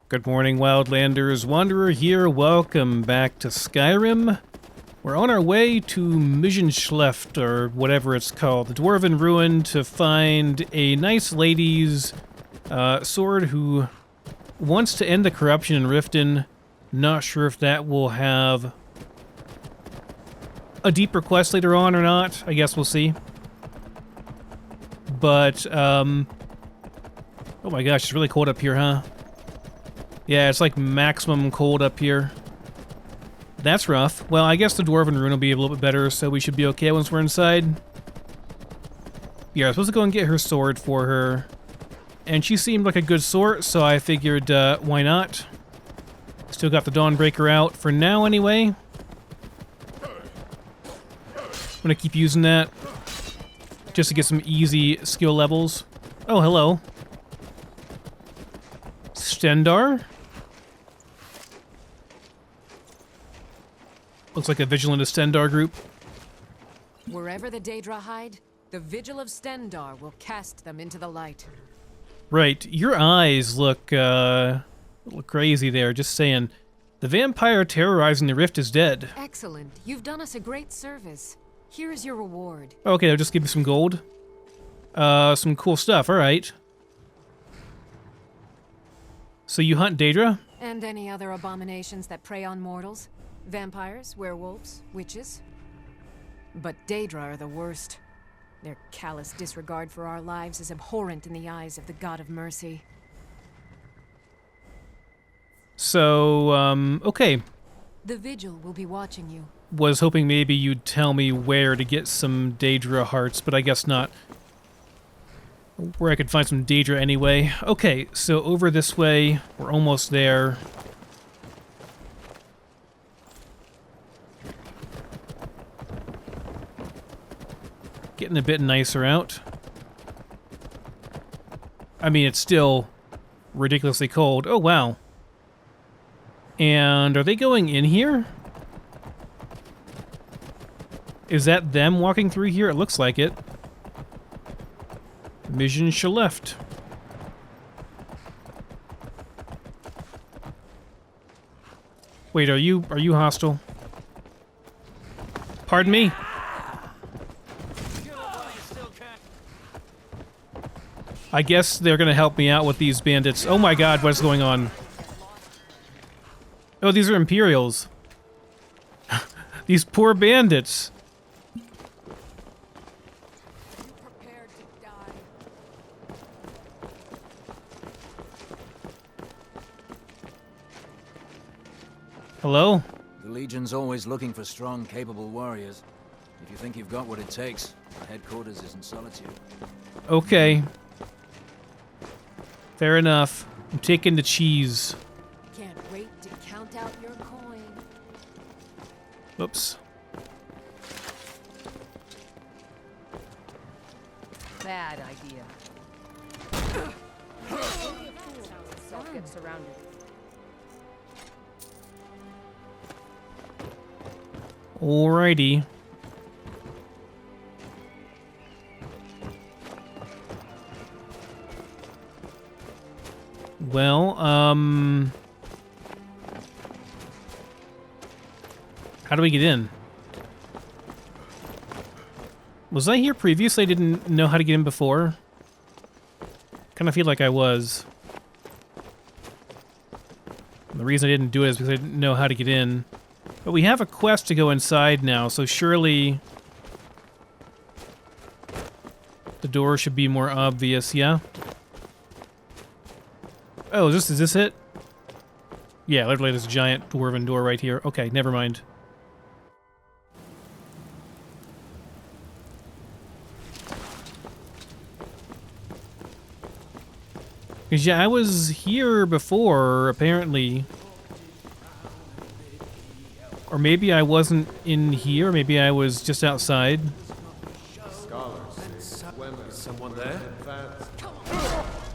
Good morning, Wildlanders. Wanderer here. Welcome back to Skyrim. We're on our way to Mzinchaleft, or whatever it's called, the Dwarven ruin, to find a nice lady's sword who wants to end the corruption in Riften. Not sure if that will have a deeper quest later on or not. I guess we'll see. But, oh my gosh, it's really cold up here, huh? Yeah, it's like maximum cold up here. That's rough. Well, I guess the Dwarven rune will be a little bit better, so we should be okay once we're inside. Yeah, I was supposed to go and get her sword for her. And she seemed like a good sort, so I figured, why not? Still got the Dawnbreaker out for now, anyway. I'm gonna keep using that. Just to get some easy skill levels. Oh, hello. Stendarr? Looks like a Vigilant of Stendarr group. Wherever the Daedra hide, the Vigil of Stendarr will cast them into the light. Right. Your eyes look crazy there, just saying. The vampire terrorizing the rift is dead. Excellent. You've done us a great service. Here is your reward. Okay, they'll just give me some gold. Some cool stuff, alright. So you hunt Daedra? And any other abominations that prey on mortals? Vampires, werewolves, witches? But Daedra are the worst. Their callous disregard for our lives is abhorrent in the eyes of the God of Mercy. So, okay. The Vigil will be watching you. Was hoping maybe you'd tell me where to get some Daedra hearts, but I guess not. Where I could find some Daedra anyway. Okay, so over this way. We're almost there. Getting a bit nicer out. I mean, it's still ridiculously cold. Oh, wow. And are they going in here? Is that them walking through here? It looks like it. Mzinchaleft. Wait, are you hostile? Pardon me? I guess they're gonna help me out with these bandits. Oh my god, what's going on? Oh, these are Imperials. These poor bandits. Hello? The Legion's always looking for strong, capable warriors. If you think you've got what it takes, our headquarters is in Solitude. Okay. Fair enough. I'm taking the cheese. Can't wait to count out your coin. Oops. Bad idea. Self gets surrounded. Alrighty. Well, how do we get in? Was I here previously? I didn't know how to get in before. Kind of feel like I was. And the reason I didn't do it is because I didn't know how to get in. But we have a quest to go inside now, so surely the door should be more obvious, yeah? Oh, is this it? Yeah, literally there's a giant dwarven door right here. Okay, never mind. Because, yeah, I was here before, apparently. Or maybe I wasn't in here, maybe I was just outside. Scholars, women, someone there?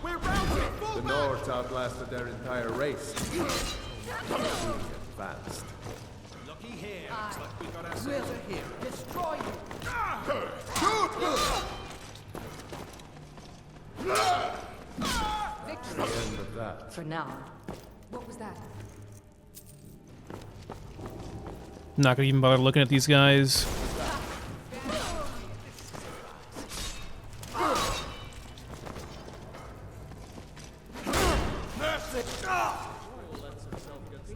We're routed! The North outlasted their entire race. Advanced. Looky here, looks like we got ourselves a hero. Destroy you! The end of that. For now. What was that? Not gonna even bother looking at these guys.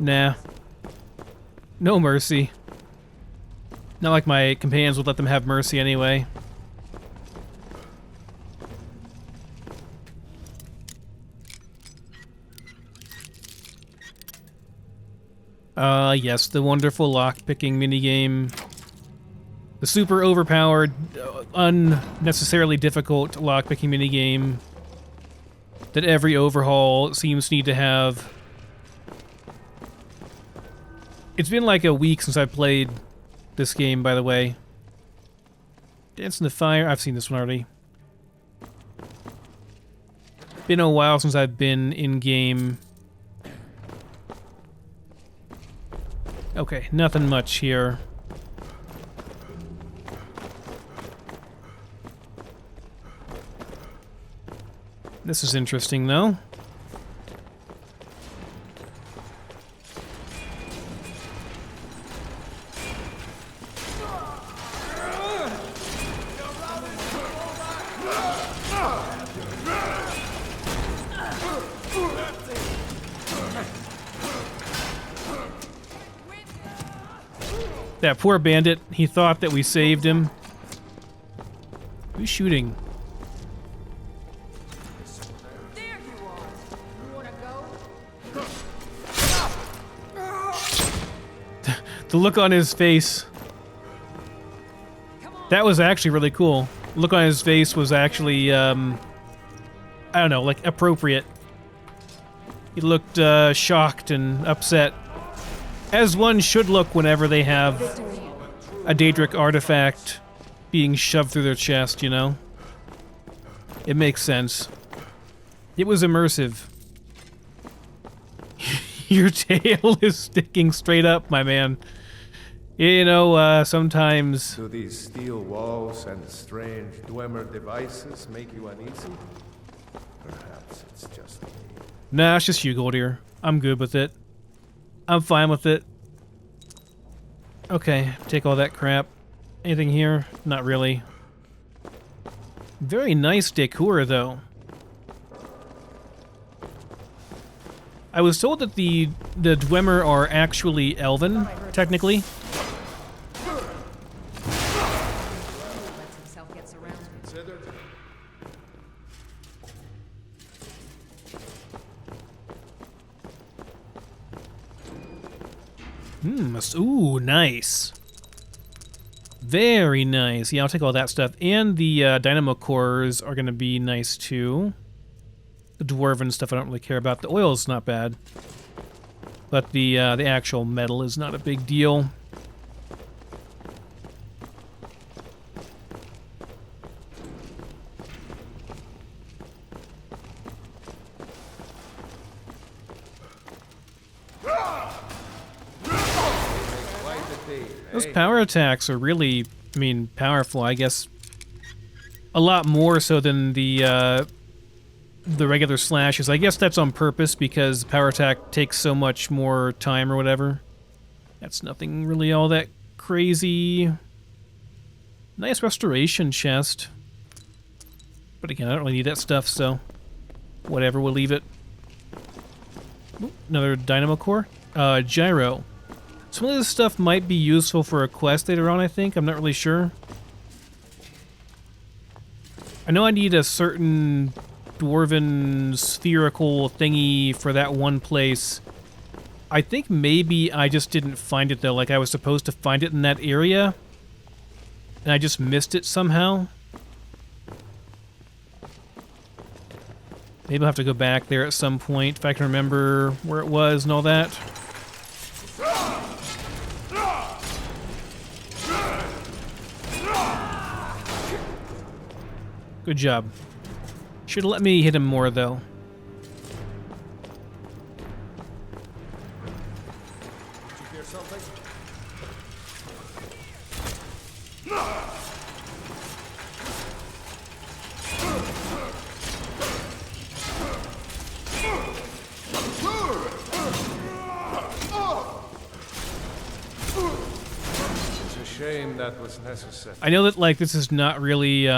Nah. No mercy. Not like my companions would let them have mercy anyway. Yes, the wonderful lock-picking minigame. The super overpowered, unnecessarily difficult lock-picking minigame that every overhaul seems to need to have. It's been like a week since I played this game, by the way. Dance in the Fire, I've seen this one already. Been a while since I've been in-game. Okay, nothing much here. This is interesting, though. That poor bandit, he thought that we saved him. Who's shooting? There you are. You wanna go? The look on his face. That was actually really cool. The look on his face was actually, I don't know, like appropriate. He looked shocked and upset. As one should look whenever they have a Daedric artifact being shoved through their chest, you know? It makes sense. It was immersive. Your tail is sticking straight up, my man. You know, sometimes... Do these steel walls and strange Dwemer devices make you uneasy? Perhaps it's just me. Nah, it's just you, Goldier. I'm good with it. I'm fine with it. Okay, take all that crap. Anything here? Not really. Very nice decor, though. I was told that the Dwemer are actually elven, technically. Lets himself get surrounded. Considered. Ooh, nice. Very nice. Yeah, I'll take all that stuff. And the dynamo cores are going to be nice, too. The Dwarven stuff I don't really care about. The oil is not bad. But the actual metal is not a big deal. Those power attacks are really, I mean, powerful, I guess. A lot more so than the regular slashes. I guess that's on purpose because power attack takes so much more time or whatever. That's nothing really all that crazy. Nice restoration chest. But again, I don't really need that stuff, so whatever, we'll leave it. Ooh, another dynamo core. Gyro. Some of this stuff might be useful for a quest later on, I think. I'm not really sure. I know I need a certain Dwarven spherical thingy for that one place. I think maybe I just didn't find it, though. Like, I was supposed to find it in that area, and I just missed it somehow. Maybe I'll have to go back there at some point if I can remember where it was and all that. Good job. Should have let me hit him more, though. Did you hear something? shame that was necessary. I know that, like, this is not really,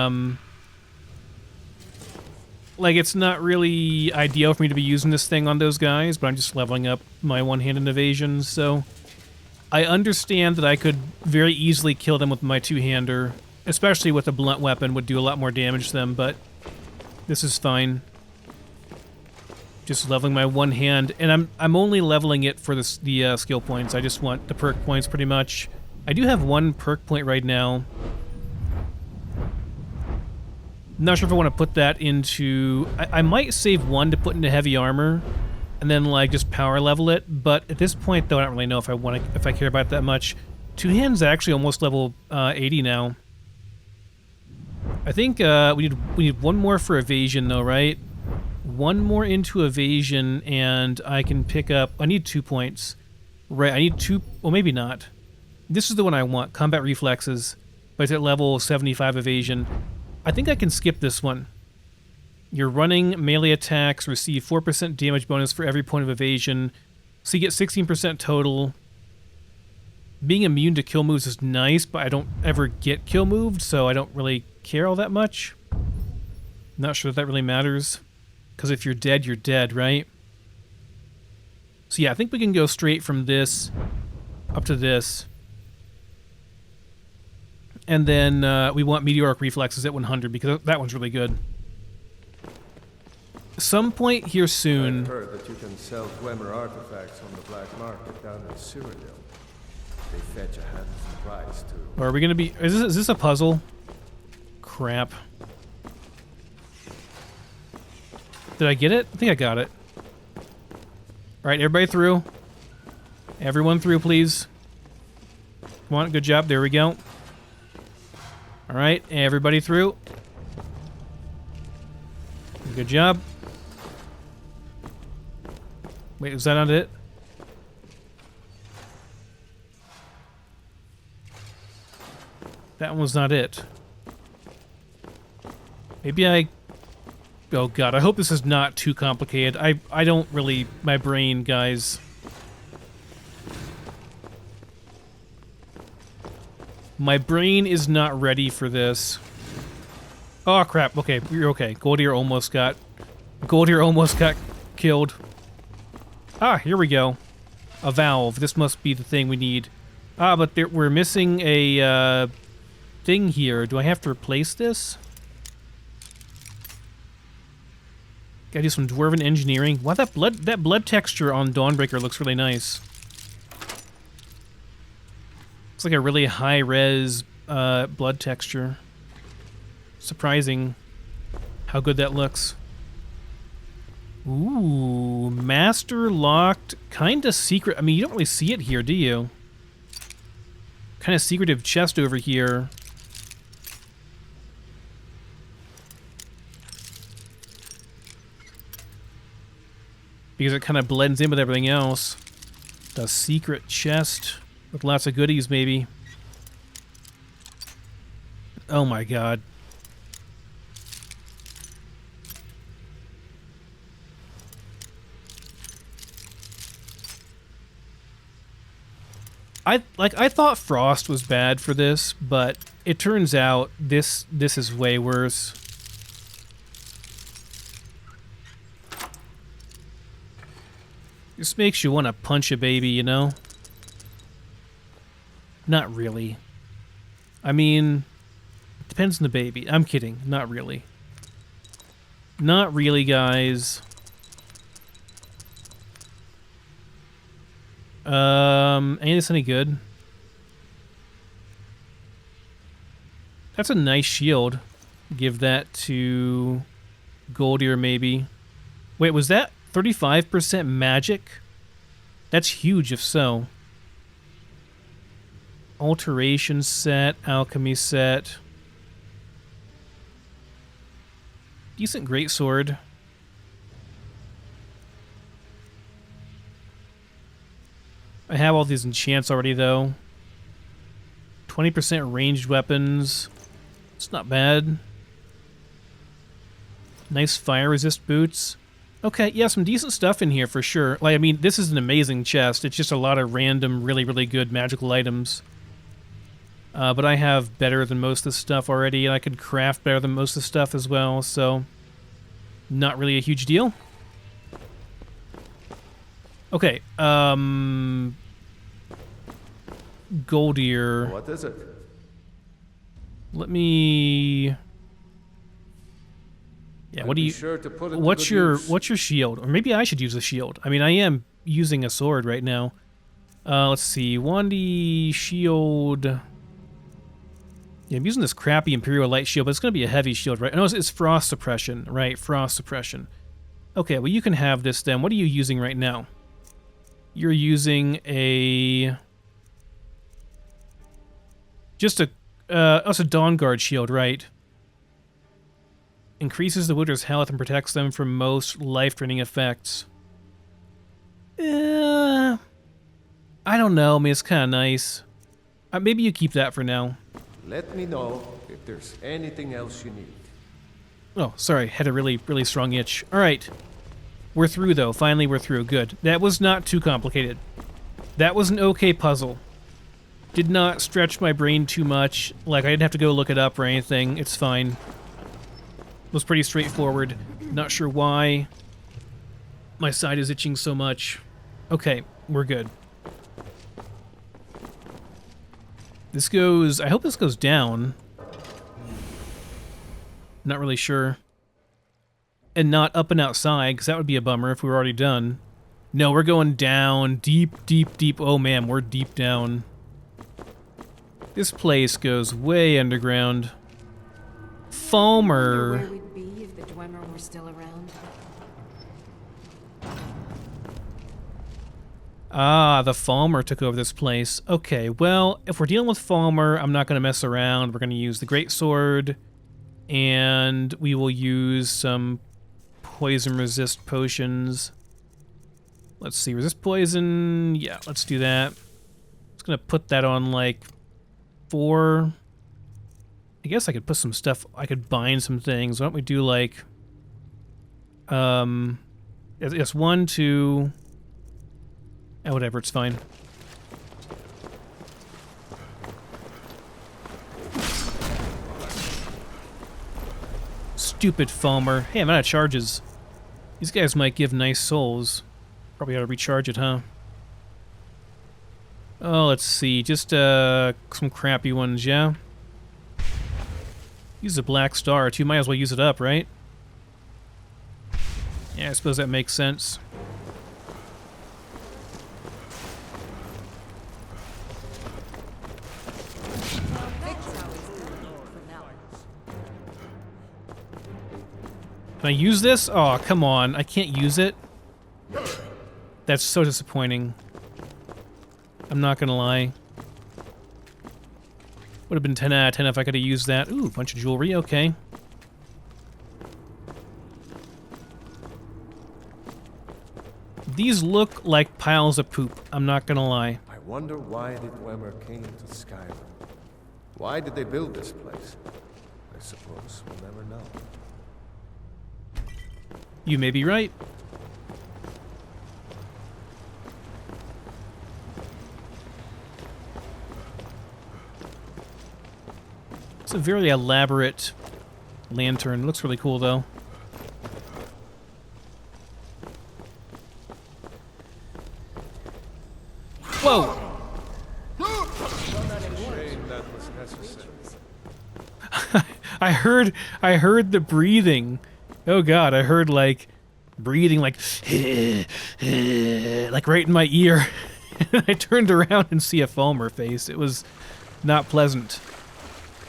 like, it's not really ideal for me to be using this thing on those guys, but I'm just leveling up my one-handed evasion, so... I understand that I could very easily kill them with my two-hander, especially with a blunt weapon, would do a lot more damage to them, but this is fine. Just leveling my one hand, and I'm only leveling it for the skill points. I just want the perk points pretty much. I do have one perk point right now. Not sure if I want to put that into... I might save one to put into heavy armor, and then like just power level it. But at this point, though, I don't really know if I care about it that much. Two hands actually almost level 80 now. I think we need one more for evasion though, right? One more into evasion, and I can pick up... I need 2 points. Right, I need 2... Well, maybe not. This is the one I want. Combat reflexes. But it's at level 75 evasion. I think I can skip this one. Your running melee attacks receive 4% damage bonus for every point of evasion. So you get 16% total. Being immune to kill moves is nice, but I don't ever get kill moved, so I don't really care all that much. Not sure if that really matters. Because if you're dead, right? So yeah, I think we can go straight from this up to this. And then we want meteoric reflexes at 100 because that one's really good. Some point here soon... I've heard that you can sell Dwemer artifacts on the black market down in Cyrodiil. They fetch a handsome price too. Or are we gonna be... Is this a puzzle? Crap. Did I get it? I think I got it. Alright, everybody through. Everyone through, please. Come on, good job. There we go. Alright, everybody through. Good job. Wait, was that not it? That one was not it. Maybe I... Oh god, I hope this is not too complicated. I don't really... My brain, guys. My brain is not ready for this. Oh crap, okay, you're okay. Goldier almost got killed. Ah, here we go. A valve. This must be the thing we need. Ah, but we're missing a thing here. Do I have to replace this? Gotta do some Dwarven engineering. Wow, that blood texture on Dawnbreaker looks really nice. It's like a really high-res blood texture. Surprising how good that looks. Ooh, master locked, kinda secret. I mean, you don't really see it here, do you? Kind of secretive chest over here. Because it kind of blends in with everything else. The secret chest with lots of goodies, maybe. Oh my god. I thought Frost was bad for this, but it turns out this is way worse. This makes you want to punch a baby, you know? Not really. I mean, it depends on the baby. I'm kidding. Not really. Not really, guys. Ain't this any good? That's a nice shield. Give that to Goldier, maybe. Wait, was that 35% magic? That's huge if so. Alteration set, alchemy set. Decent greatsword. I have all these enchants already, though. 20% ranged weapons. It's not bad. Nice fire resist boots. Okay, yeah, some decent stuff in here for sure. Like, I mean, this is an amazing chest. It's just a lot of random, really, really good magical items. But I have better than most of the stuff already, and I could craft better than most of the stuff as well, so not really a huge deal. Okay, Goldier. What is it? Let me... Yeah, what do you... Sure to put it to What's good your use. shield? Or maybe I should use a shield. I mean, I am using a sword right now. Let's see. 1D shield. Yeah, I'm using this crappy Imperial Light shield, but it's going to be a heavy shield, right? No, it's frost suppression, right? Frost suppression. Okay, well, you can have this then. What are you using right now? You're using a... Just a... it's a Dawn Guard shield, right? Increases the wielders' health and protects them from most life-draining effects. I don't know. I mean, it's kind of nice. Maybe you keep that for now. Let me know if there's anything else you need. Oh, sorry. Had a really, really strong itch. All right. We're through, though. Finally, we're through. Good. That was not too complicated. That was an okay puzzle. Did not stretch my brain too much. Like, I didn't have to go look it up or anything. It's fine. Was pretty straightforward. Not sure why my side is itching so much. Okay, we're good. This goes... I hope this goes down. Not really sure. And not up and outside, because that would be a bummer if we were already done. No, we're going down. Deep, deep, deep. Oh, man, we're deep down. This place goes way underground. Falmer. Where we'd be if the Dwemer were still around. Ah, the Falmer took over this place. Okay, well, if we're dealing with Falmer, I'm not going to mess around. We're going to use the Greatsword, and we will use some poison resist potions. Let's see, resist poison. Yeah, let's do that. Just going to put that on, like, 4... I guess I could put some stuff, I could bind some things. Why don't we do like, yes, 1, 2, whatever, it's fine. Stupid Falmer. Hey, I'm out of charges. These guys might give nice souls. Probably ought to recharge it, huh? Oh, let's see, just, some crappy ones, yeah? Use a black star, too. Might as well use it up, right? Yeah, I suppose that makes sense. Can I use this? Oh, come on. I can't use it. That's so disappointing. I'm not gonna lie. Would have been 10 out of 10 if I could have used that. Ooh, bunch of jewelry, okay. These look like piles of poop, I'm not gonna lie. I wonder why the Dwemer came to Skyrim. Why did they build this place? I suppose we'll never know. You may be right. It's a very elaborate lantern. Looks really cool, though. Whoa! Shame that was necessary. I heard the breathing. Oh god, I heard like breathing like like right in my ear. I turned around and see a Falmer face. It was not pleasant.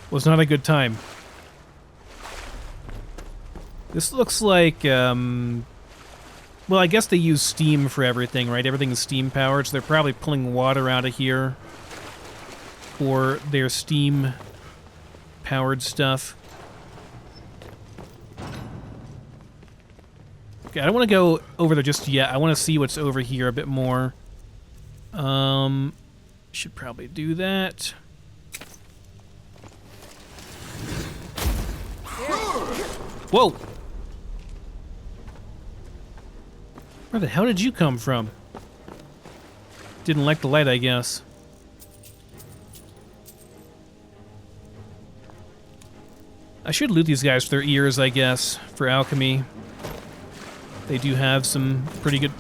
Was not a good time. This looks like, well, I guess they use steam for everything, right? Everything is steam powered, so they're probably pulling water out of here for their steam powered stuff. Okay, I don't want to go over there just yet. I want to see what's over here a bit more. Should probably do that. Whoa! Where the hell did you come from? Didn't like the light, I guess. I should loot these guys for their ears, I guess, for alchemy. They do have some pretty good...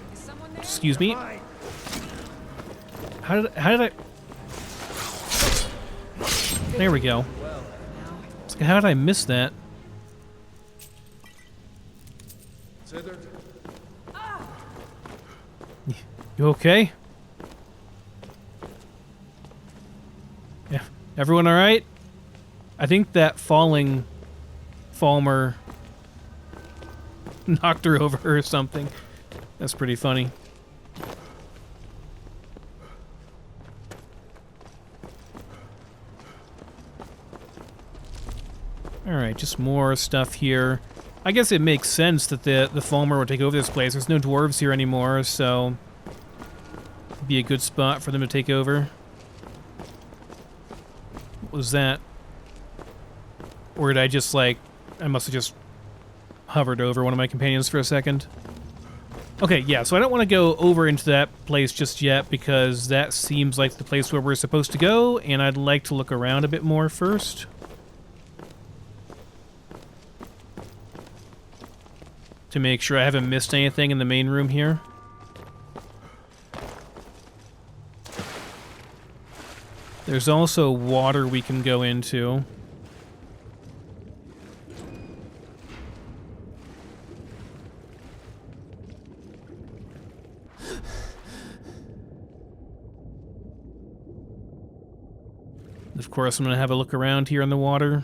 Excuse me? How did I... There we go. It's like, how did I miss that? You okay? Yeah. Everyone alright? I think that falling Falmer knocked her over or something. That's pretty funny. Alright, just more stuff here. I guess it makes sense that the Falmer would take over this place. There's no dwarves here anymore, so... it'd be a good spot for them to take over. What was that? Or did I just, like... I must have just hovered over one of my companions for a second. Okay, yeah, so I don't want to go over into that place just yet, because that seems like the place where we're supposed to go, and I'd like to look around a bit more first. To make sure I haven't missed anything in the main room here. There's also water we can go into. Of course, I'm going to have a look around here in the water.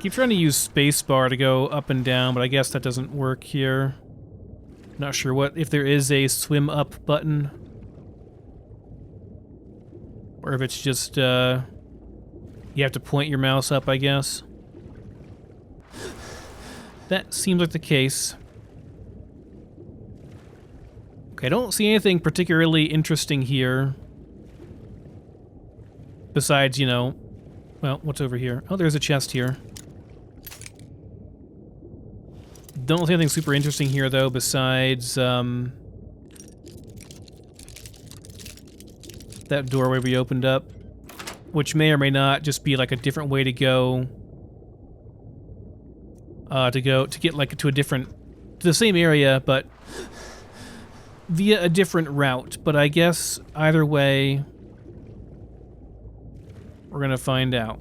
Keep trying to use spacebar to go up and down, but I guess that doesn't work here. Not sure if there is a swim up button. Or if it's just, you have to point your mouse up, I guess. That seems like the case. Okay, I don't see anything particularly interesting here. Besides, you know... well, what's over here? Oh, there's a chest here. Don't see anything super interesting here, though, besides, that doorway we opened up. Which may or may not just be, like, a different way to go... to get, like, to a different... to the same area, but... via a different route. But I guess, either way... we're gonna find out.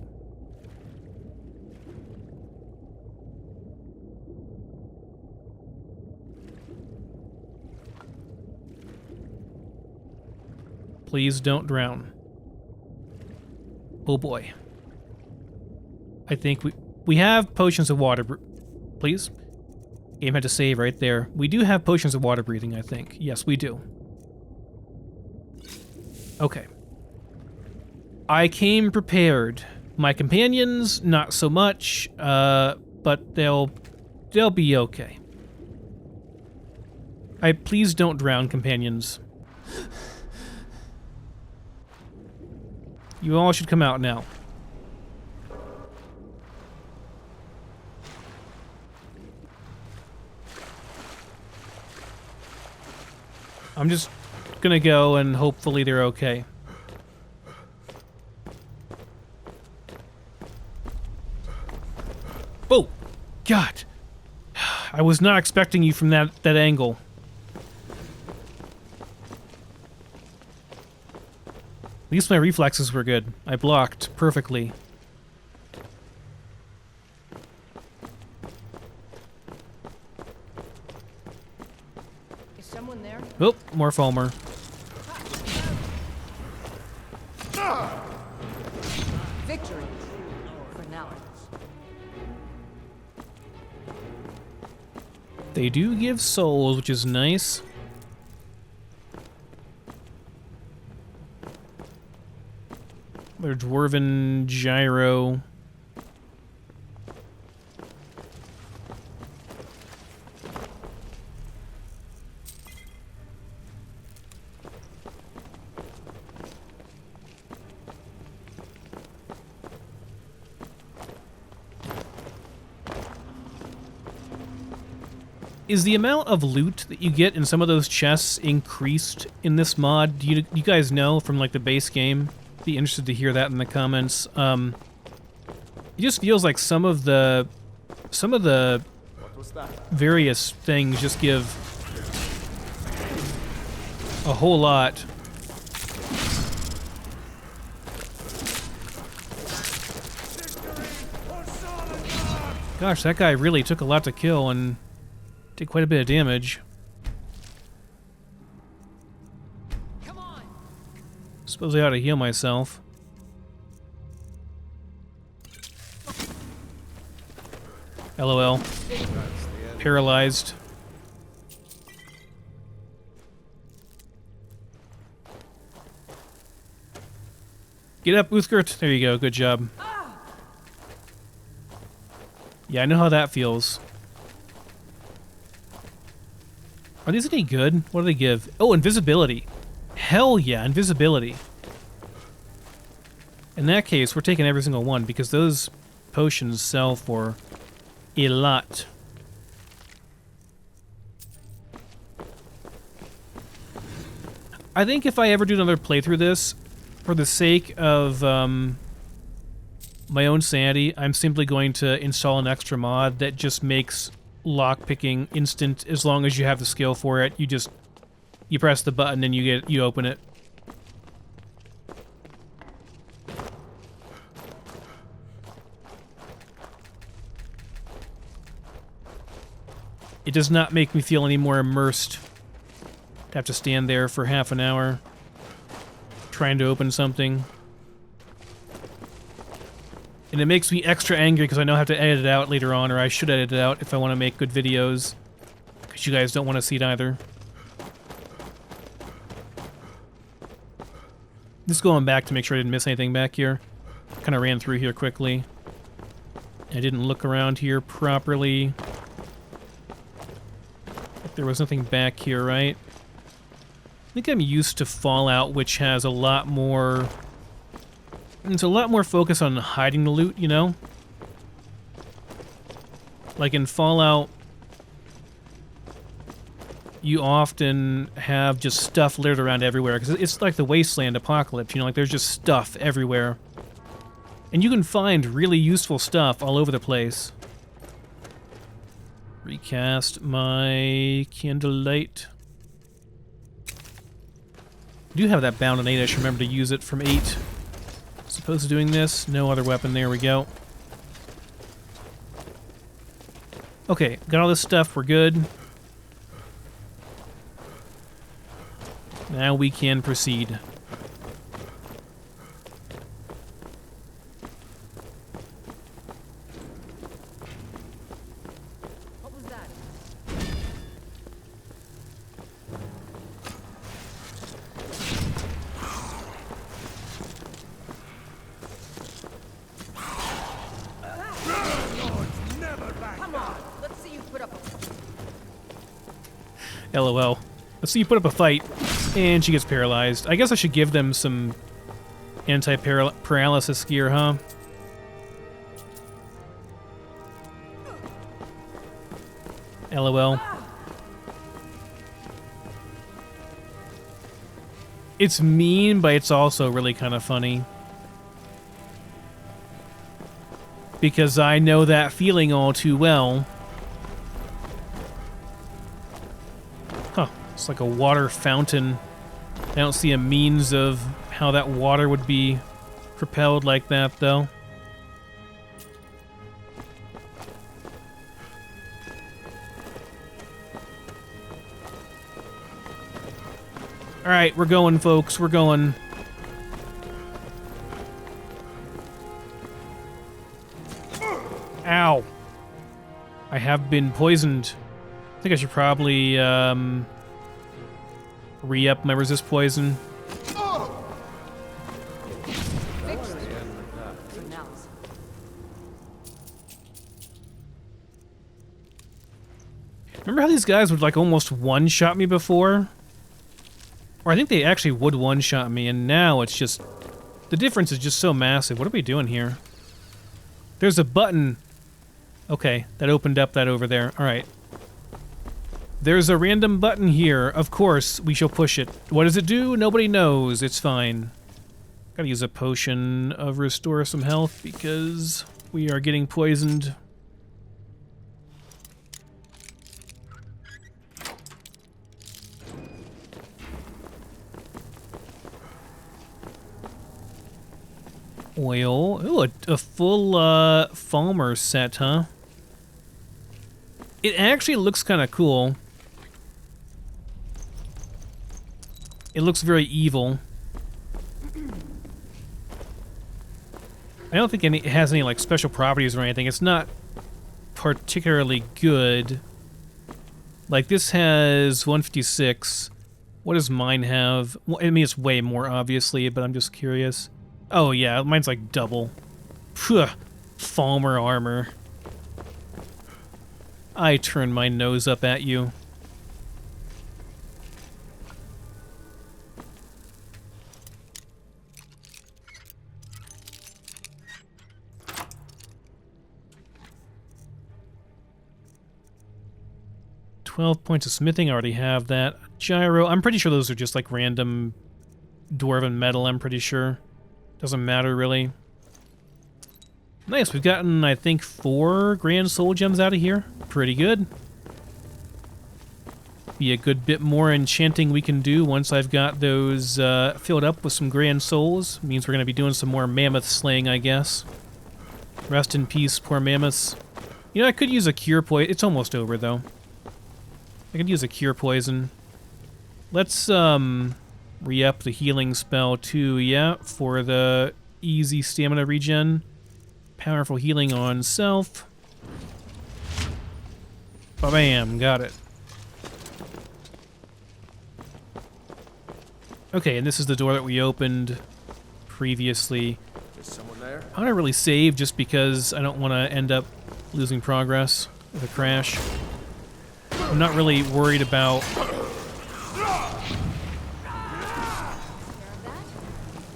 Please don't drown. Oh boy. I think we have potions of water. Please? Game had to save right there. We do have potions of water breathing, I think. Yes, we do. Okay. I came prepared. My companions, not so much, but they'll be okay. Please don't drown, companions. You all should come out now. I'm just gonna go and hopefully they're okay. Oh, God. I was not expecting you from that angle. At least my reflexes were good. I blocked perfectly. Is someone there? Oh, more Falmer. Victory. For now. They do give souls, which is nice. Their Dwarven gyro. Is the amount of loot that you get in some of those chests increased in this mod? Do you guys know from like the base game? Be interested to hear that in the comments. It just feels like some of the various things just give a whole lot. Gosh, that guy really took a lot to kill and did quite a bit of damage. Come on. Suppose I ought to heal myself. LOL. Paralyzed. Get up, Uthgert. There you go. Good job. Yeah, I know how that feels. Are these any good? What do they give? Oh, invisibility. Hell yeah, invisibility. In that case, we're taking every single one because those potions sell for a lot. I think if I ever do another playthrough of this, for the sake of my own sanity, I'm simply going to install an extra mod that just makes lockpicking instant as long as you have the skill for it. You press the button and you open it. It does not make me feel any more immersed to have to stand there for half an hour trying to open something. And it makes me extra angry because I know I have to edit it out later on, or I should edit it out if I want to make good videos. Because you guys don't want to see it either. Just going back to make sure I didn't miss anything back here. Kind of ran through here quickly. I didn't look around here properly. There was nothing back here, right? I think I'm used to Fallout, which has a lot more... It's a lot more focus on hiding the loot, you know? Like in Fallout, you often have just stuff littered around everywhere, because it's like the Wasteland apocalypse, you know? Like there's just stuff everywhere. And you can find really useful stuff all over the place. Recast my candlelight. I do have that bound on 8. I should remember to use it from 8. Supposed to doing this. No other weapon. There we go. Okay, got all this stuff. We're good. Now we can proceed. What was that? Come on, let's see you put up a... LOL. Let's see you put up a fight. And she gets paralyzed. I guess I should give them some anti-paralysis gear, huh? LOL. It's mean, but it's also really kind of funny. Because I know that feeling all too well. Huh. It's like a water fountain. I don't see a means of how that water would be propelled like that, though. Alright, we're going, folks. We're going. Ow. I have been poisoned. I think I should probably, re-up my resist poison. Remember how these guys would, like, almost one-shot me before? Or I think they actually would one-shot me, and now it's just... The difference is just so massive. What are we doing here? There's a button. Okay, that opened up that over there. Alright. There's a random button here. Of course, we shall push it. What does it do? Nobody knows. It's fine. Gotta use a potion of restore some health because we are getting poisoned. Oil. Ooh, a full Falmer set, huh? It actually looks kind of cool. It looks very evil. I don't think it has any like special properties or anything. It's not particularly good. Like this has 156. What does mine have? Well, I mean, it's way more obviously, but I'm just curious. Oh yeah, mine's like double. Phew, Falmer armor. I turn my nose up at you. $12 points of smithing, I already have that. Gyro, I'm pretty sure those are just like random Dwarven metal, I'm pretty sure. Doesn't matter, really. Nice, we've gotten, I think, 4 Grand Soul Gems out of here. Pretty good. Be a good bit more enchanting we can do once I've got those filled up with some Grand Souls. Means we're going to be doing some more mammoth slaying, I guess. Rest in peace, poor mammoths. You know, I could use a cure poison. It's almost over, though. I could use a cure poison. Let's re-up the healing spell too, yeah, for the easy stamina regen. Powerful healing on self. Bam, got it. Okay, and this is the door that we opened previously. Is someone there? I'm gonna really save just because I don't want to end up losing progress with a crash. I'm not really worried about...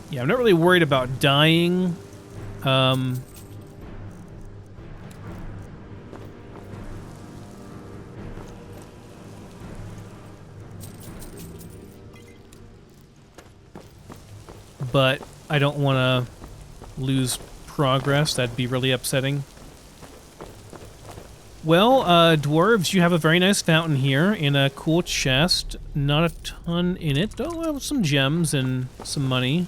Yeah, I'm not really worried about dying. But I don't want to lose progress. That'd be really upsetting. Well, dwarves, you have a very nice fountain here in a cool chest. Not a ton in it. Oh, well, some gems and some money.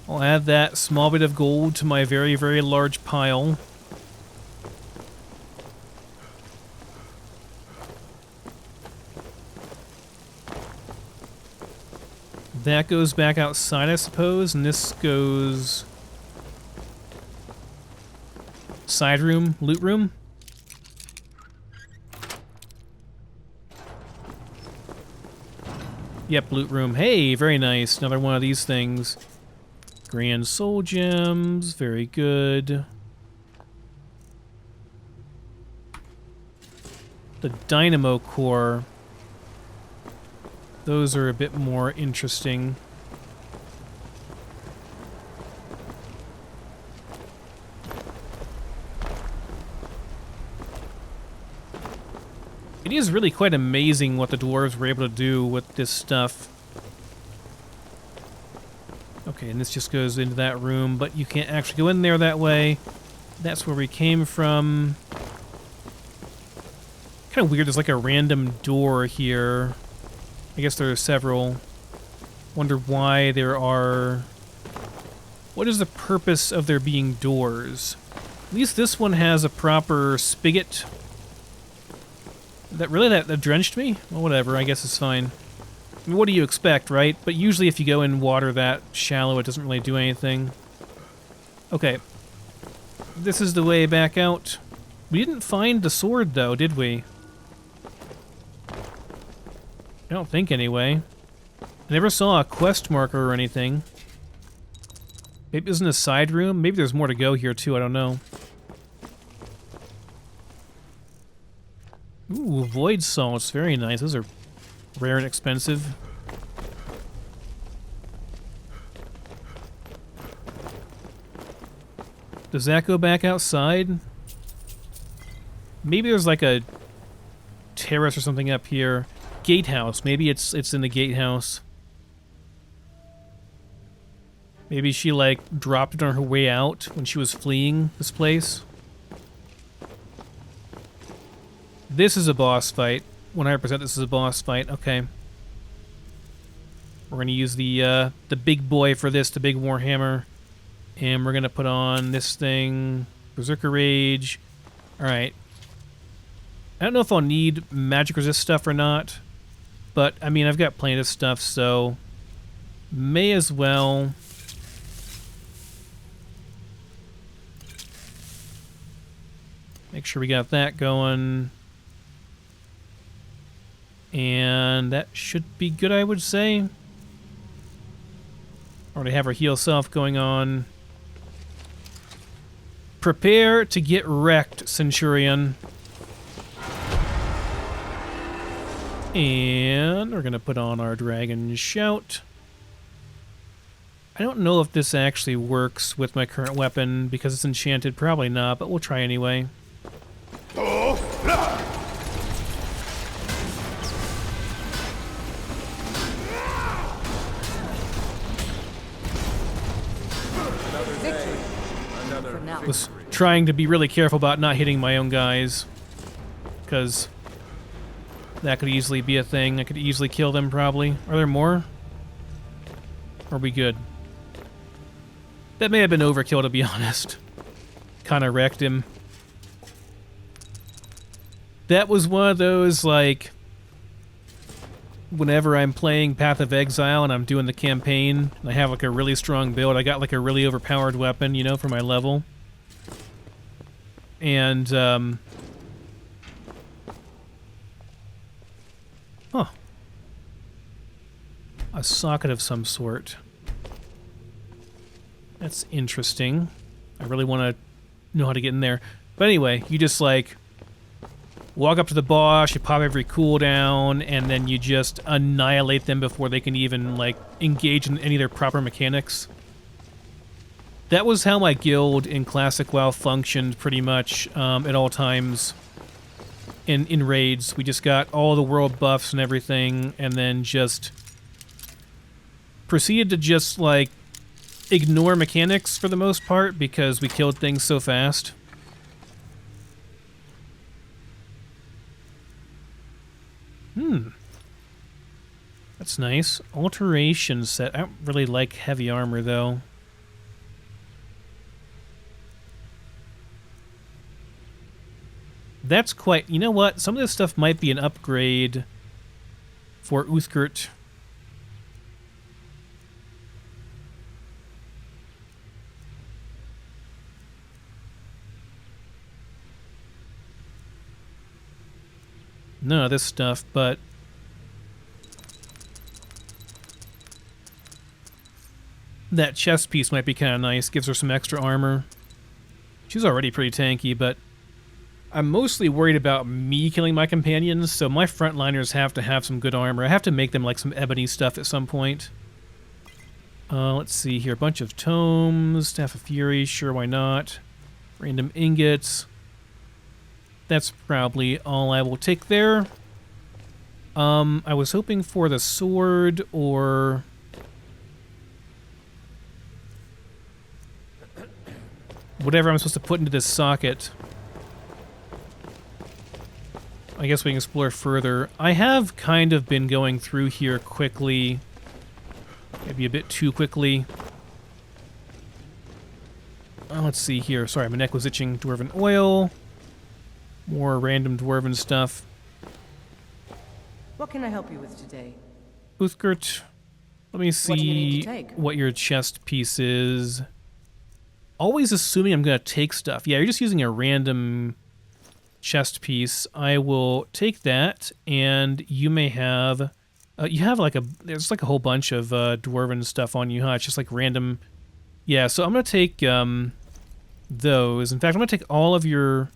I'll add that small bit of gold to my very, very large pile. That goes back outside, I suppose, and this goes... Side room, loot room. Yep, loot room. Hey, very nice. Another one of these things. Grand Soul Gems, very good. The Dynamo Core. Those are a bit more interesting. It is really quite amazing what the dwarves were able to do with this stuff. Okay, and this just goes into that room, but you can't actually go in there that way. That's where we came from. Kind of weird, there's like a random door here. I guess there are several. Wonder why there are... What is the purpose of there being doors? At least this one has a proper spigot. That drenched me? Well, whatever, I guess it's fine. I mean, what do you expect, right? But usually if you go in water that shallow, it doesn't really do anything. Okay. This is the way back out. We didn't find the sword, though, did we? I don't think, anyway. I never saw a quest marker or anything. Maybe it's in a side room? Maybe there's more to go here, too, I don't know. Ooh, void salts, very nice. Those are rare and expensive. Does that go back outside? Maybe there's like a terrace or something up here. gatehouse. Maybe it's in the gatehouse. Maybe she, like, dropped it on her way out when she was fleeing this place. This is a boss fight. 100% this is a boss fight. Okay. We're going to use the big boy for this, the big Warhammer. And we're going to put on this thing. Berserker Rage. Alright. I don't know if I'll need magic resist stuff or not. But, I mean, I've got plenty of stuff, so... May as well... Make sure we got that going. And that should be good, I would say. Already have our heal self going on. Prepare to get wrecked, Centurion. And we're going to put on our Dragon Shout. I don't know if this actually works with my current weapon because it's enchanted. Probably not, but we'll try anyway. Was trying to be really careful about not hitting my own guys, because that could easily be a thing. I could easily kill them, probably. Are there more? Are we good? That may have been overkill, to be honest. Kind of wrecked him. That was one of those, like, whenever I'm playing Path of Exile and I'm doing the campaign, and I have, like, a really strong build, I got, like, a really overpowered weapon, you know, for my level. And, huh. A socket of some sort. That's interesting. I really want to know how to get in there. But anyway, you just, like, walk up to the boss, you pop every cooldown, and then you just annihilate them before they can even, like, engage in any of their proper mechanics. That was how my guild in Classic WoW functioned pretty much at all times in raids. We just got all the world buffs and everything, and then just proceeded to just, like, ignore mechanics for the most part because we killed things so fast. That's nice. Alteration set. I don't really like heavy armor, though. That's quite... You know what? Some of this stuff might be an upgrade for Uthgert. None of this stuff, but... That chest piece might be kind of nice. Gives her some extra armor. She's already pretty tanky, but... I'm mostly worried about me killing my companions, so my frontliners have to have some good armor. I have to make them like some ebony stuff at some point. Let's see here. A bunch of tomes. Staff of Fury. Sure, why not? Random ingots. That's probably all I will take there. I was hoping for the sword or... whatever I'm supposed to put into this socket. I guess we can explore further. I have kind of been going through here quickly. Maybe a bit too quickly. Let's see here. Sorry, my neck was itching. Dwarven oil. More random Dwarven stuff. What can I help you with today? Uthgert, let me What do you need see to take? what your chest piece is. Always assuming I'm going to take stuff. Yeah, you're just using a random chest piece. I will take that, and you may have... you have like a... There's like a whole bunch of Dwarven stuff on you, huh? It's just like random... Yeah, so I'm going to take those. In fact, I'm going to take all of your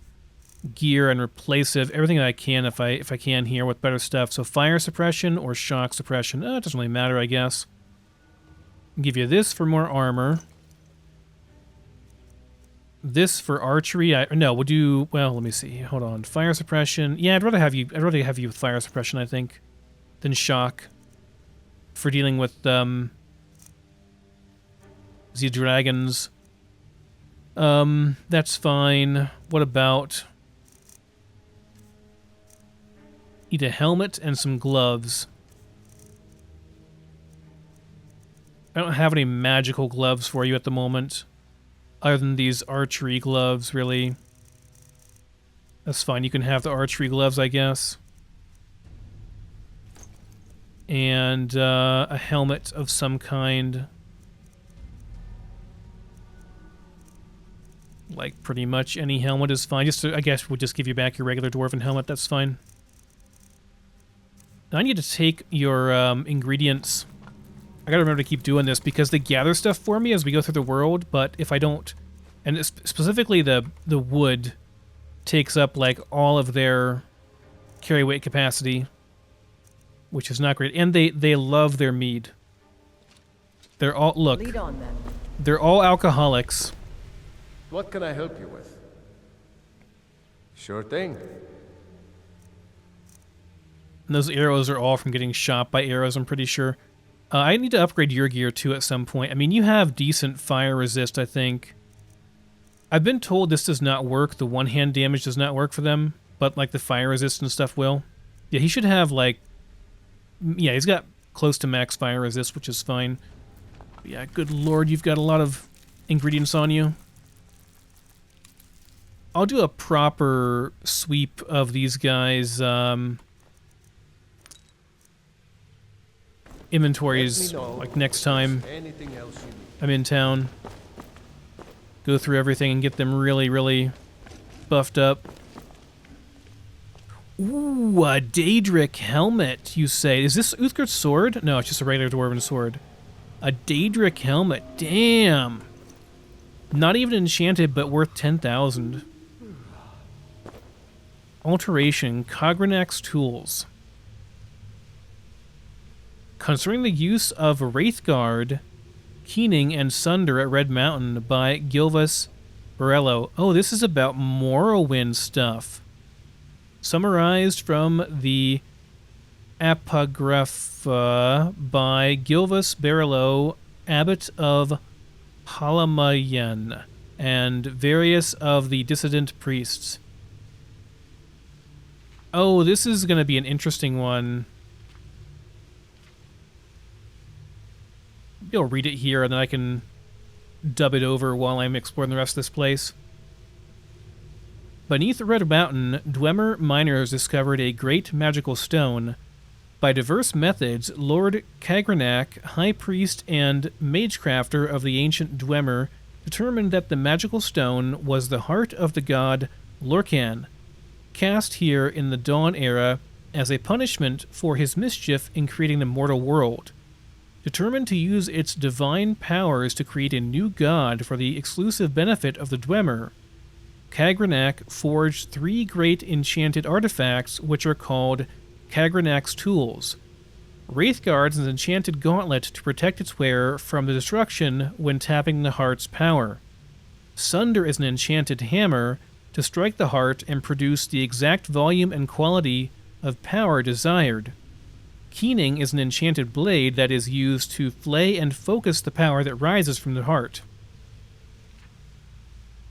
gear and replace it, everything that I can if I can here with better stuff. So fire suppression or shock suppression. It doesn't really matter, I guess. I'll give you this for more armor. This for archery. No, we'll do... Well, let me see. Hold on. Fire suppression. Yeah, I'd rather have you with fire suppression, I think. than shock for dealing with the dragons. That's fine. What about... Need a helmet and some gloves. I don't have any magical gloves for you at the moment. Other than these archery gloves, really. That's fine. You can have the archery gloves, I guess. And a helmet of some kind. Like, pretty much any helmet is fine. Just to, I guess we'll just give you back your regular Dwarven helmet. That's fine. Now I need to take your ingredients. I gotta remember to keep doing this because they gather stuff for me as we go through the world, but if I don't... And specifically the wood takes up, like, all of their carry weight capacity, which is not great. And they love their mead. They're all... Look. Lead on, then. They're all alcoholics. What can I help you with? Sure thing. And those arrows are all from getting shot by arrows, I'm pretty sure. I need to upgrade your gear, too, at some point. I mean, you have decent fire resist, I think. I've been told this does not work. The one-hand damage does not work for them, but, like, the fire resist and stuff will. Yeah, he should have, like... Yeah, he's got close to max fire resist, which is fine. But yeah, good lord, you've got a lot of ingredients on you. I'll do a proper sweep of these guys' inventories, like, next time I'm in town. Go through everything and get them really, really buffed up. Ooh, a Daedric helmet, you say. Is this Uthgar's sword? No, it's just a regular Dwarven sword. A Daedric helmet. Damn. Not even enchanted, but worth 10,000. Alteration. Cogrenac's tools. Concerning the use of Wraithguard, Keening, and Sunder at Red Mountain by Gilvas Borello. Oh, this is about Morrowind stuff. Summarized from the Apocrypha by Gilvas Borello, Abbot of Halamayan, and various of the dissident priests. Oh, this is going to be an interesting one. Maybe I'll read it here, and then I can dub it over while I'm exploring the rest of this place. Beneath Red Mountain, Dwemer miners discovered a great magical stone. By diverse methods, Lord Cagrenac, High Priest and Magecrafter of the ancient Dwemer, determined that the magical stone was the heart of the god Lorcan, cast here in the Dawn era as a punishment for his mischief in creating the mortal world. Determined to use its divine powers to create a new god for the exclusive benefit of the Dwemer, Cagrenac forged 3 great enchanted artifacts which are called Cagrenac's Tools. Wraithguard is an enchanted gauntlet to protect its wearer from the destruction when tapping the heart's power. Sunder is an enchanted hammer to strike the heart and produce the exact volume and quality of power desired. Keening is an enchanted blade that is used to flay and focus the power that rises from the heart.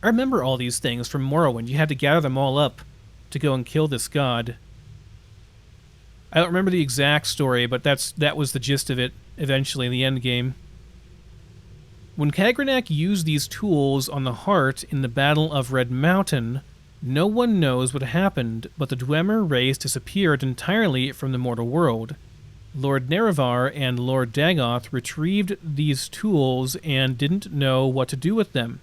I remember all these things from Morrowind. You had to gather them all up to go and kill this god. I don't remember the exact story, but that was the gist of it eventually in the end game. When Cagrenac used these tools on the heart in the Battle of Red Mountain, no one knows what happened, but the Dwemer race disappeared entirely from the mortal world. Lord Nerevar and Lord Dagoth retrieved these tools and didn't know what to do with them.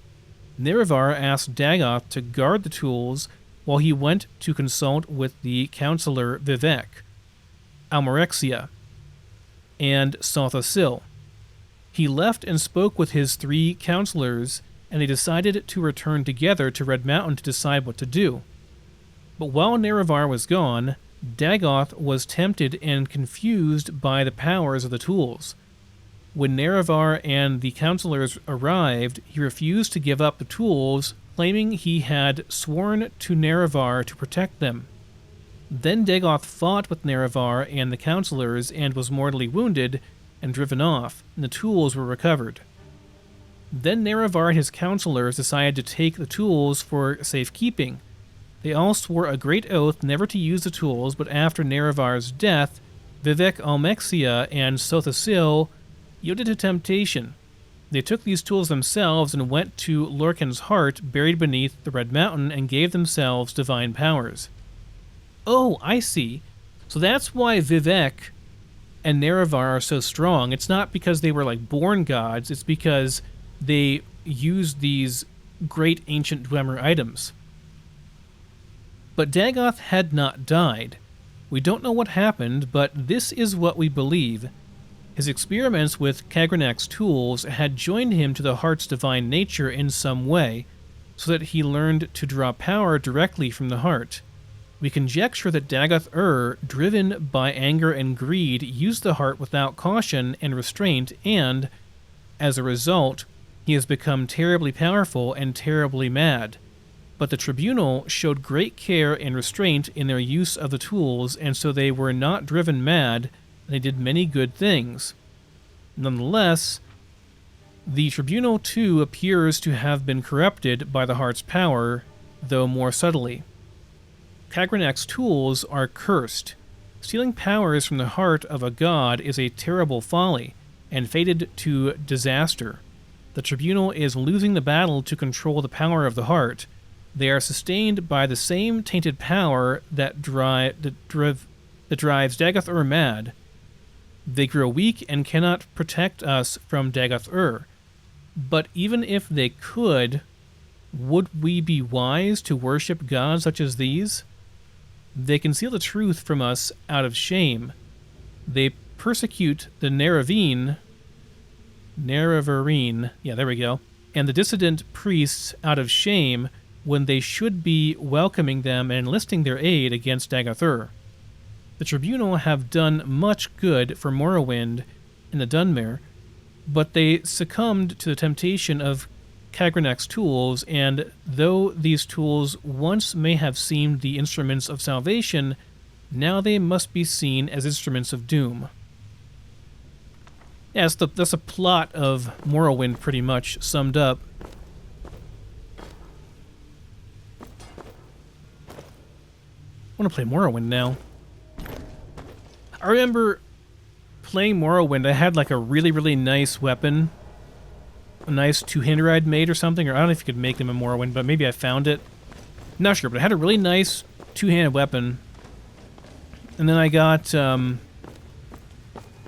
Nerevar asked Dagoth to guard the tools while he went to consult with the counselor Vivek, Almorexia, and Sothosil. He left and spoke with his 3 counselors, and they decided to return together to Red Mountain to decide what to do. But while Nerevar was gone, Dagoth was tempted and confused by the powers of the tools. When Nerevar and the counselors arrived, he refused to give up the tools, claiming he had sworn to Nerevar to protect them. Then Dagoth fought with Nerevar and the counselors and was mortally wounded and driven off, and the tools were recovered. Then Nerevar and his counselors decided to take the tools for safekeeping. They all swore a great oath never to use the tools, but after Nerevar's death, Vivek Almexia and Sothasil yielded to temptation. They took these tools themselves and went to Lorcan's heart, buried beneath the Red Mountain, and gave themselves divine powers. Oh, I see. So that's why Vivek and Nerevar are so strong. It's not because they were like born gods, it's because they used these great ancient Dwemer items. But Dagoth had not died. We don't know what happened, but this is what we believe. His experiments with Kagranak's tools had joined him to the heart's divine nature in some way, so that he learned to draw power directly from the heart. We conjecture that Dagoth driven by anger and greed, used the heart without caution and restraint, and, as a result, he has become terribly powerful and terribly mad. But the tribunal showed great care and restraint in their use of the tools, and so they were not driven mad, and they did many good things. Nonetheless, the tribunal too appears to have been corrupted by the heart's power, though more subtly. Kagranak's tools are cursed. Stealing powers from the heart of a god is a terrible folly, and fated to disaster. The tribunal is losing the battle to control the power of the heart. They are sustained by the same tainted power that drives Dagoth mad. They grow weak and cannot protect us from Dagoth. But even if they could, would we be wise to worship gods such as these? They conceal the truth from us out of shame. They persecute the Nerevarine, yeah, there we go, and the dissident priests out of shame when they should be welcoming them and enlisting their aid against Dagoth. The tribunal have done much good for Morrowind and the Dunmer, but they succumbed to the temptation of Kagranak's tools, and though these tools once may have seemed the instruments of salvation, now they must be seen as instruments of doom. Yeah, that's a plot of Morrowind pretty much summed up. I want to play Morrowind now. I remember playing Morrowind, I had like a really, really nice weapon. A nice two-hander I'd made or something, or I don't know if you could make them in Morrowind, but maybe I found it. I'm not sure, but I had a really nice two-handed weapon. And then I got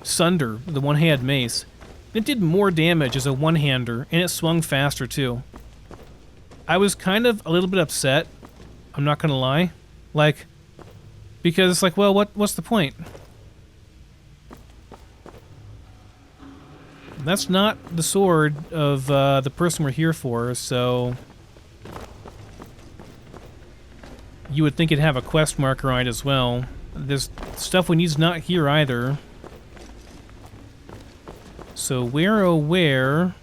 Sunder, the one-handed mace. It did more damage as a one-hander, and it swung faster too. I was kind of a little bit upset, I'm not gonna lie. Like, because it's like, well, what's the point? That's not the sword of the person we're here for, so... You would think it'd have a quest marker on it as well. There's stuff we need's not here either. So where, oh where...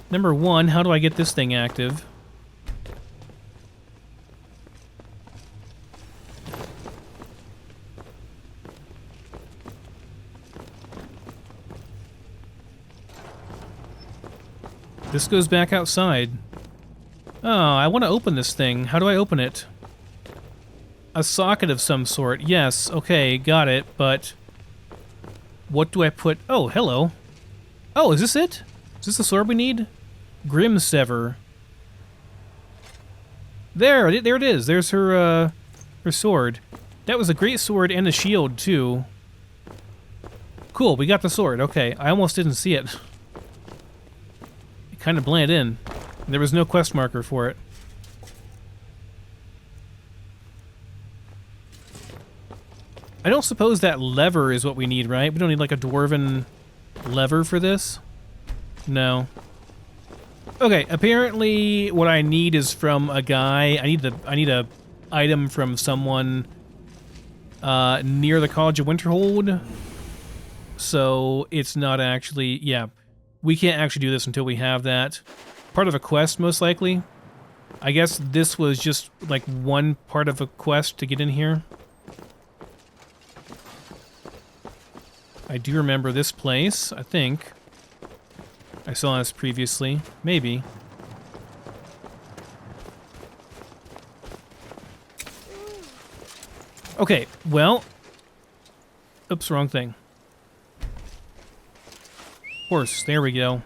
Number one, how do I get this thing active? This goes back outside. Oh, I want to open this thing. How do I open it? A socket of some sort. Yes, okay, got it, but... What do I put... Oh, hello. Oh, is this it? Is this the sword we need? Grimsever. There it is. There's her sword. That was a great sword and a shield, too. Cool, we got the sword. Okay, I almost didn't see it. Kind of blend in. There was no quest marker for it. I don't suppose that lever is what we need, right? We don't need like a Dwarven lever for this? No. Okay, apparently what I need is from a guy. I need a item from someone near the College of Winterhold. So it's not actually, yeah. We can't actually do this until we have that. Part of a quest, most likely. I guess this was just, like, one part of a quest to get in here. I do remember this place, I think. I saw this previously. Maybe. Okay, well... Oops, wrong thing. Horse, there we go.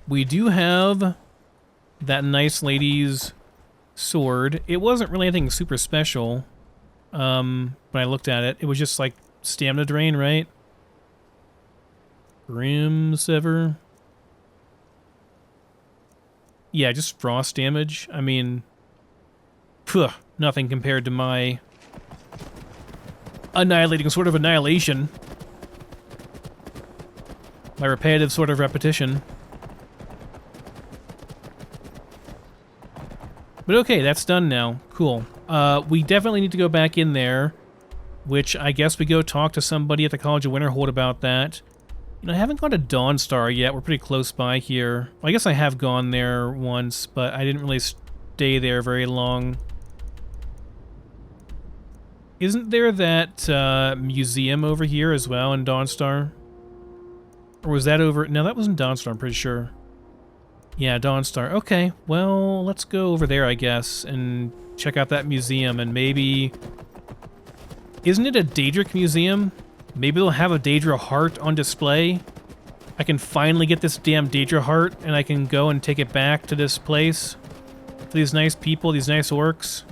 We do have that nice lady's sword. It wasn't really anything super special when I looked at it. It was just like stamina drain, right? Grim Sever. Yeah, just frost damage. I mean, phew, nothing compared to my annihilating sort of annihilation. My repetitive sort of repetition. But okay, that's done now. Cool. We definitely need to go back in there, which I guess we go talk to somebody at the College of Winterhold about that. You know, I haven't gone to Dawnstar yet. We're pretty close by here. Well, I guess I have gone there once, but I didn't really stay there very long. Isn't there that museum over here as well in Dawnstar? Or was that over... No, that wasn't Dawnstar, I'm pretty sure. Yeah, Dawnstar. Okay, well, let's go over there, I guess, and check out that museum, and maybe... Isn't it a Daedric museum? Maybe they'll have a Daedra heart on display. I can finally get this damn Daedra heart, and I can go and take it back to this place. For these nice people, these nice orcs.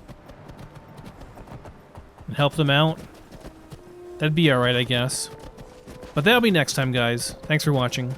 And help them out. That'd be alright, I guess. But that'll be next time, guys. Thanks for watching.